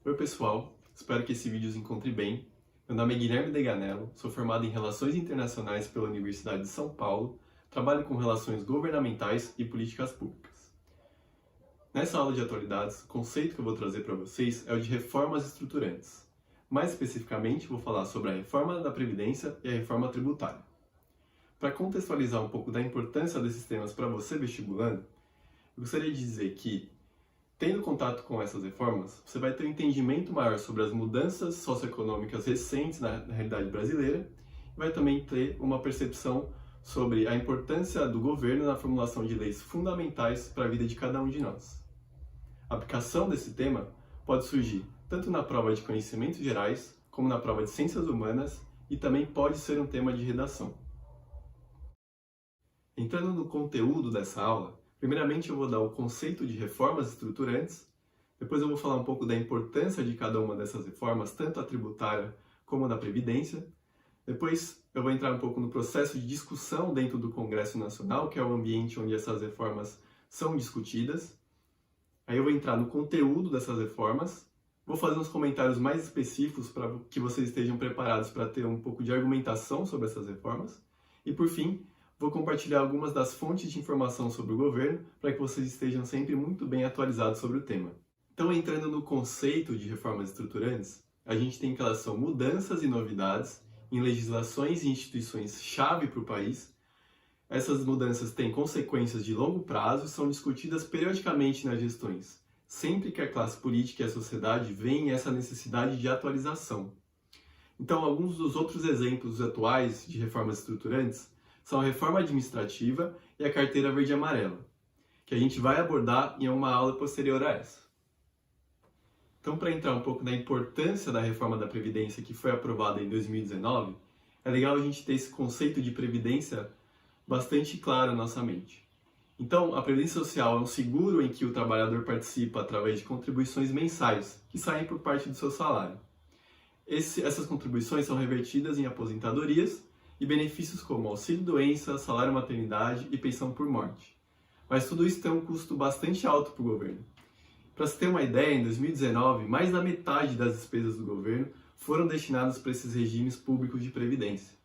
Oi pessoal, espero que esse vídeo os encontre bem. Meu nome é Guilherme Deganello, sou formado em Relações Internacionais pela Universidade de São Paulo, trabalho com relações governamentais e políticas públicas. Nessa aula de atualidades, o conceito que eu vou trazer para vocês é o de reformas estruturantes. Mais especificamente, vou falar sobre a reforma da Previdência e a reforma tributária. Para contextualizar um pouco da importância desses temas para você vestibulando, eu gostaria de dizer que tendo contato com essas reformas, você vai ter um entendimento maior sobre as mudanças socioeconômicas recentes na realidade brasileira e vai também ter uma percepção sobre a importância do governo na formulação de leis fundamentais para a vida de cada um de nós. A aplicação desse tema pode surgir tanto na prova de conhecimentos gerais, como na prova de ciências humanas e também pode ser um tema de redação. Entrando no conteúdo dessa aula, primeiramente eu vou dar o conceito de reformas estruturantes, depois eu vou falar um pouco da importância de cada uma dessas reformas, tanto a tributária como a da Previdência. Depois eu vou entrar um pouco no processo de discussão dentro do Congresso Nacional, que é o ambiente onde essas reformas são discutidas. Aí eu vou entrar no conteúdo dessas reformas, vou fazer uns comentários mais específicos para que vocês estejam preparados para ter um pouco de argumentação sobre essas reformas. E por fim, vou compartilhar algumas das fontes de informação sobre o governo para que vocês estejam sempre muito bem atualizados sobre o tema. Então, entrando no conceito de reformas estruturantes, a gente tem que elas são mudanças e novidades em legislações e instituições-chave para o país. Essas mudanças têm consequências de longo prazo e são discutidas periodicamente nas gestões, sempre que a classe política e a sociedade veem essa necessidade de atualização. Então, alguns dos outros exemplos atuais de reformas estruturantes são a reforma administrativa e a carteira verde e amarela, que a gente vai abordar em uma aula posterior a essa. Então, para entrar um pouco na importância da reforma da Previdência que foi aprovada em 2019, é legal a gente ter esse conceito de Previdência bastante claro na nossa mente. Então, a Previdência Social é um seguro em que o trabalhador participa através de contribuições mensais, que saem por parte do seu salário. Essas contribuições são revertidas em aposentadorias e benefícios como auxílio-doença, salário-maternidade e pensão por morte. Mas tudo isso tem um custo bastante alto para o governo. Para se ter uma ideia, em 2019, mais da metade das despesas do governo foram destinadas para esses regimes públicos de previdência.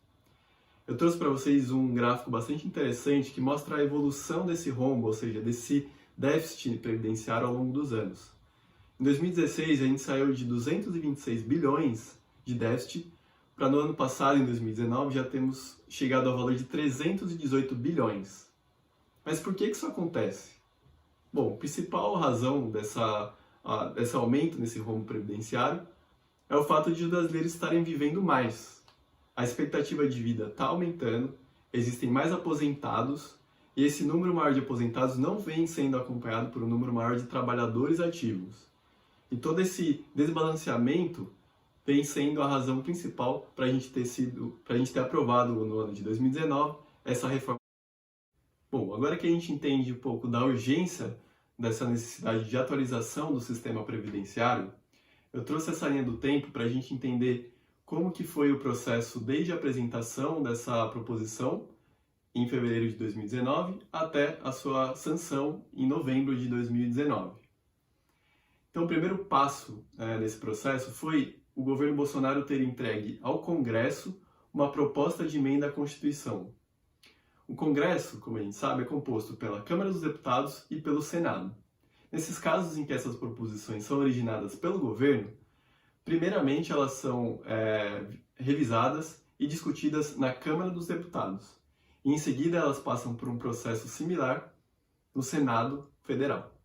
Eu trouxe para vocês um gráfico bastante interessante que mostra a evolução desse rombo, ou seja, desse déficit previdenciário ao longo dos anos. Em 2016, a gente saiu de 226 bilhões de déficit para no ano passado, em 2019, já temos chegado ao valor de 318 bilhões. Mas por que isso acontece? Bom, a principal razão desse aumento nesse rombo previdenciário é o fato de os brasileiros estarem vivendo mais. A expectativa de vida está aumentando, existem mais aposentados, e esse número maior de aposentados não vem sendo acompanhado por um número maior de trabalhadores ativos. E todo esse desbalanceamento vem sendo a razão principal para a gente ter aprovado no ano de 2019 essa reforma. Bom, agora que a gente entende um pouco da urgência dessa necessidade de atualização do sistema previdenciário, eu trouxe essa linha do tempo para a gente entender como que foi o processo desde a apresentação dessa proposição em fevereiro de 2019 até a sua sanção em novembro de 2019. Então, o primeiro passo nesse processo foi o governo Bolsonaro ter entregue ao Congresso uma proposta de emenda à Constituição. O Congresso, como a gente sabe, é composto pela Câmara dos Deputados e pelo Senado. Nesses casos em que essas proposições são originadas pelo governo, primeiramente elas são revisadas e discutidas na Câmara dos Deputados. E em seguida elas passam por um processo similar no Senado Federal.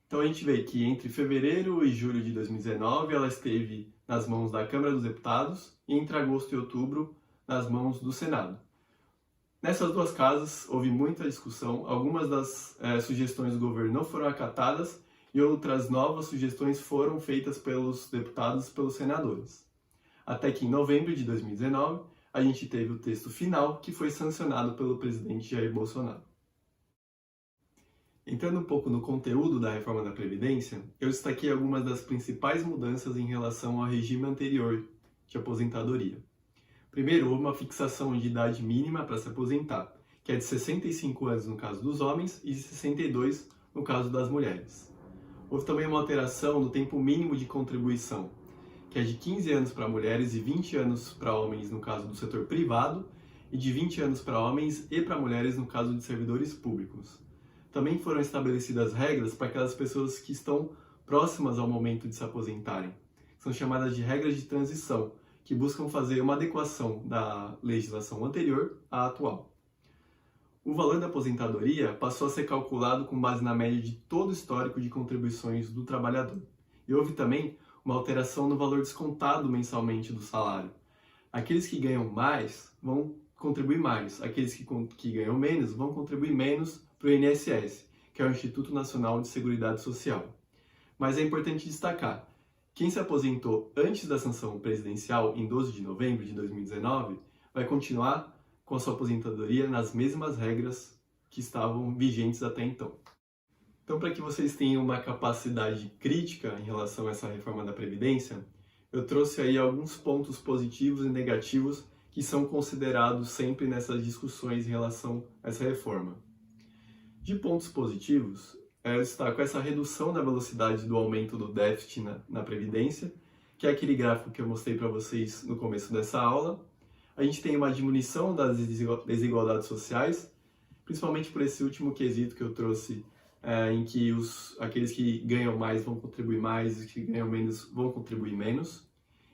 Então a gente vê que entre fevereiro e julho de 2019 ela esteve nas mãos da Câmara dos Deputados e entre agosto e outubro nas mãos do Senado. Nessas duas casas houve muita discussão, algumas das sugestões do governo não foram acatadas e outras novas sugestões foram feitas pelos deputados e pelos senadores. Até que em novembro de 2019 a gente teve o texto final que foi sancionado pelo presidente Jair Bolsonaro. Entrando um pouco no conteúdo da reforma da Previdência, eu destaquei algumas das principais mudanças em relação ao regime anterior de aposentadoria. Primeiro, houve uma fixação de idade mínima para se aposentar, que é de 65 anos no caso dos homens e de 62 no caso das mulheres. Houve também uma alteração no tempo mínimo de contribuição, que é de 15 anos para mulheres e 20 anos para homens no caso do setor privado, e de 20 anos para homens e para mulheres no caso de servidores públicos. Também foram estabelecidas regras para aquelas pessoas que estão próximas ao momento de se aposentarem. São chamadas de regras de transição, que buscam fazer uma adequação da legislação anterior à atual. O valor da aposentadoria passou a ser calculado com base na média de todo o histórico de contribuições do trabalhador. E houve também uma alteração no valor descontado mensalmente do salário. Aqueles que ganham mais vão contribuir mais, aqueles que ganham menos vão contribuir menos para o INSS, que é o Instituto Nacional de Seguridade Social. Mas é importante destacar, quem se aposentou antes da sanção presidencial, em 12 de novembro de 2019, vai continuar com a sua aposentadoria nas mesmas regras que estavam vigentes até então. Então, para que vocês tenham uma capacidade crítica em relação a essa reforma da Previdência, eu trouxe aí alguns pontos positivos e negativos que são considerados sempre nessas discussões em relação a essa reforma. De pontos positivos, eu destaco essa redução da velocidade do aumento do déficit na Previdência, que é aquele gráfico que eu mostrei para vocês no começo dessa aula. A gente tem uma diminuição das desigualdades sociais, principalmente por esse último quesito que eu trouxe, em que aqueles que ganham mais vão contribuir mais e os que ganham menos vão contribuir menos.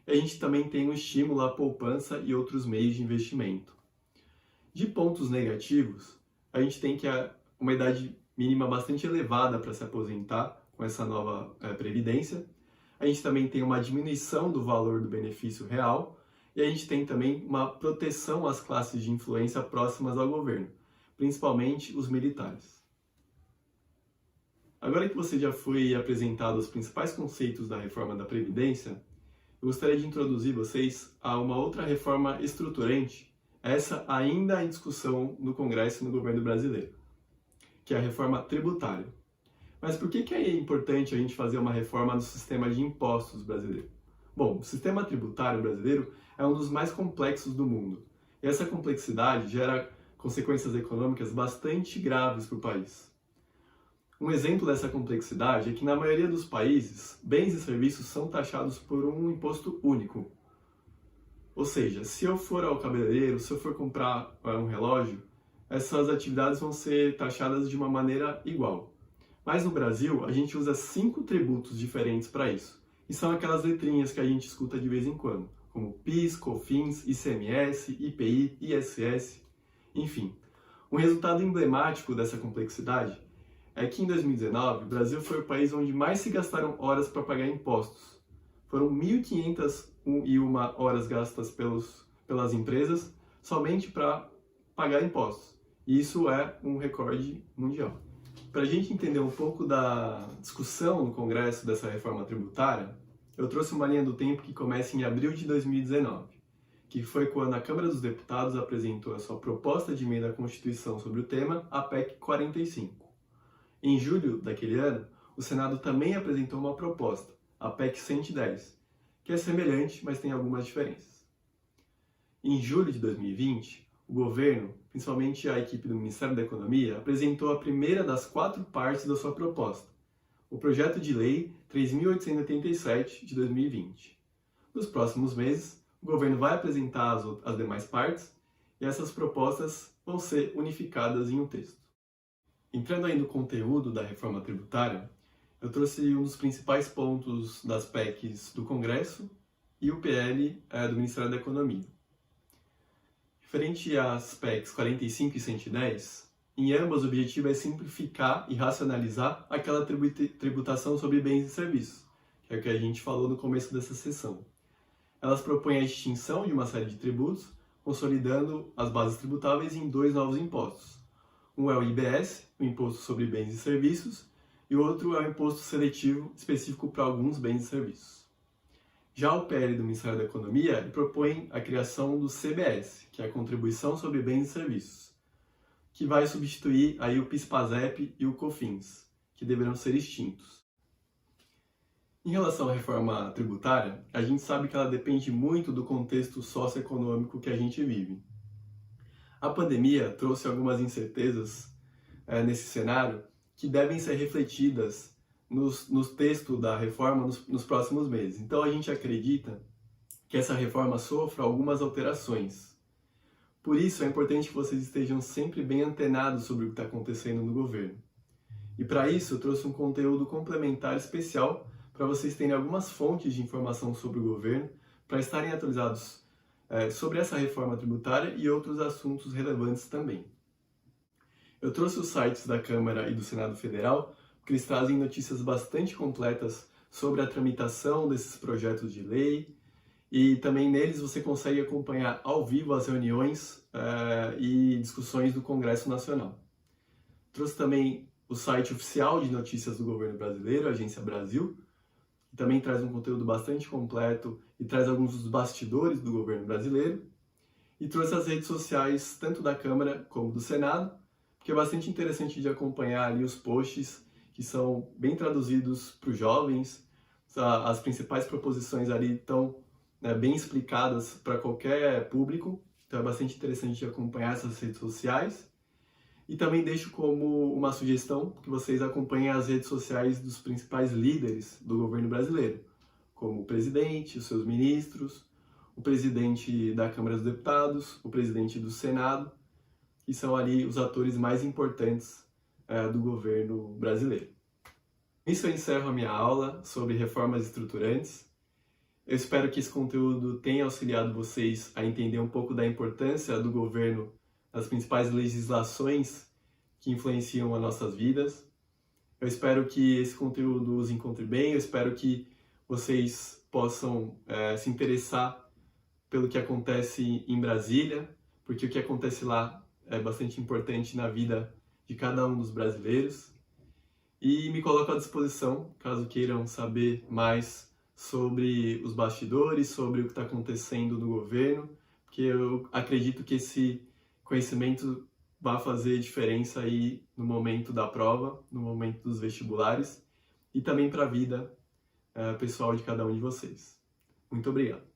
E a gente também tem um estímulo à poupança e outros meios de investimento. De pontos negativos, a gente tem que uma idade mínima bastante elevada para se aposentar com essa nova previdência. A gente também tem uma diminuição do valor do benefício real e a gente tem também uma proteção às classes de influência próximas ao governo, principalmente os militares. Agora que você já foi apresentado os principais conceitos da reforma da Previdência, eu gostaria de introduzir vocês a uma outra reforma estruturante, essa ainda em discussão no Congresso e no governo brasileiro, que é a reforma tributária. Mas por que é importante a gente fazer uma reforma do sistema de impostos brasileiro? Bom, o sistema tributário brasileiro é um dos mais complexos do mundo, e essa complexidade gera consequências econômicas bastante graves para o país. Um exemplo dessa complexidade é que na maioria dos países, bens e serviços são taxados por um imposto único. Ou seja, se eu for ao cabeleireiro, se eu for comprar um relógio, essas atividades vão ser taxadas de uma maneira igual. Mas no Brasil, a gente usa 5 tributos diferentes para isso. E são aquelas letrinhas que a gente escuta de vez em quando, como PIS, COFINS, ICMS, IPI, ISS, enfim. Um resultado emblemático dessa complexidade é que em 2019, o Brasil foi o país onde mais se gastaram horas para pagar impostos. Foram 1.501 horas gastas pelas empresas somente para pagar impostos. E isso é um recorde mundial. Para a gente entender um pouco da discussão no Congresso dessa reforma tributária, eu trouxe uma linha do tempo que começa em abril de 2019, que foi quando a Câmara dos Deputados apresentou a sua proposta de emenda à Constituição sobre o tema, a PEC 45. Em julho daquele ano, o Senado também apresentou uma proposta, a PEC 110, que é semelhante, mas tem algumas diferenças. Em julho de 2020, o governo, principalmente a equipe do Ministério da Economia, apresentou a primeira das 4 partes da sua proposta, o Projeto de Lei 3.887 de 2020. Nos próximos meses, o governo vai apresentar as demais partes e essas propostas vão ser unificadas em um texto. Entrando aí no conteúdo da reforma tributária, eu trouxe um dos principais pontos das PECs do Congresso e o PL do Ministério da Economia. Referente às PECs 45 e 110, em ambas o objetivo é simplificar e racionalizar aquela tributação sobre bens e serviços, que é o que a gente falou no começo dessa sessão. Elas propõem a extinção de uma série de tributos, consolidando as bases tributáveis em 2 novos impostos. Um é o IBS, o Imposto sobre Bens e Serviços, e o outro é o Imposto Seletivo, específico para alguns bens e serviços. Já o PL do Ministério da Economia propõe a criação do CBS, que é a Contribuição sobre Bens e Serviços, que vai substituir aí o PIS/PASEP e o COFINS, que deverão ser extintos. Em relação à reforma tributária, a gente sabe que ela depende muito do contexto socioeconômico que a gente vive. A pandemia trouxe algumas incertezas nesse cenário que devem ser refletidas no texto da reforma nos próximos meses. Então a gente acredita que essa reforma sofra algumas alterações. Por isso é importante que vocês estejam sempre bem antenados sobre o que está acontecendo no governo. E para isso eu trouxe um conteúdo complementar especial para vocês terem algumas fontes de informação sobre o governo, para estarem atualizados sobre essa reforma tributária e outros assuntos relevantes também. Eu trouxe os sites da Câmara e do Senado Federal, porque eles trazem notícias bastante completas sobre a tramitação desses projetos de lei, e também neles você consegue acompanhar ao vivo as reuniões e discussões do Congresso Nacional. Trouxe também o site oficial de notícias do governo brasileiro, a Agência Brasil, que também traz um conteúdo bastante completo e traz alguns dos bastidores do governo brasileiro. E trouxe as redes sociais, tanto da Câmara como do Senado, que é bastante interessante de acompanhar ali os posts, que são bem traduzidos para os jovens. As principais proposições ali estão bem explicadas para qualquer público, então é bastante interessante de acompanhar essas redes sociais. E também deixo como uma sugestão que vocês acompanhem as redes sociais dos principais líderes do governo brasileiro, como o presidente, os seus ministros, o presidente da Câmara dos Deputados, o presidente do Senado, que são ali os atores mais importantes do governo brasileiro. Com isso eu encerro a minha aula sobre reformas estruturantes. Eu espero que esse conteúdo tenha auxiliado vocês a entender um pouco da importância do governo nas principais legislações que influenciam as nossas vidas. Eu espero que esse conteúdo os encontre bem, eu espero que vocês possam se interessar pelo que acontece em Brasília, porque o que acontece lá é bastante importante na vida de cada um dos brasileiros. E me coloco à disposição, caso queiram saber mais sobre os bastidores, sobre o que está acontecendo no governo, porque eu acredito que esse conhecimento vai fazer diferença aí no momento da prova, no momento dos vestibulares e também para a vida pessoal de cada um de vocês. Muito obrigado.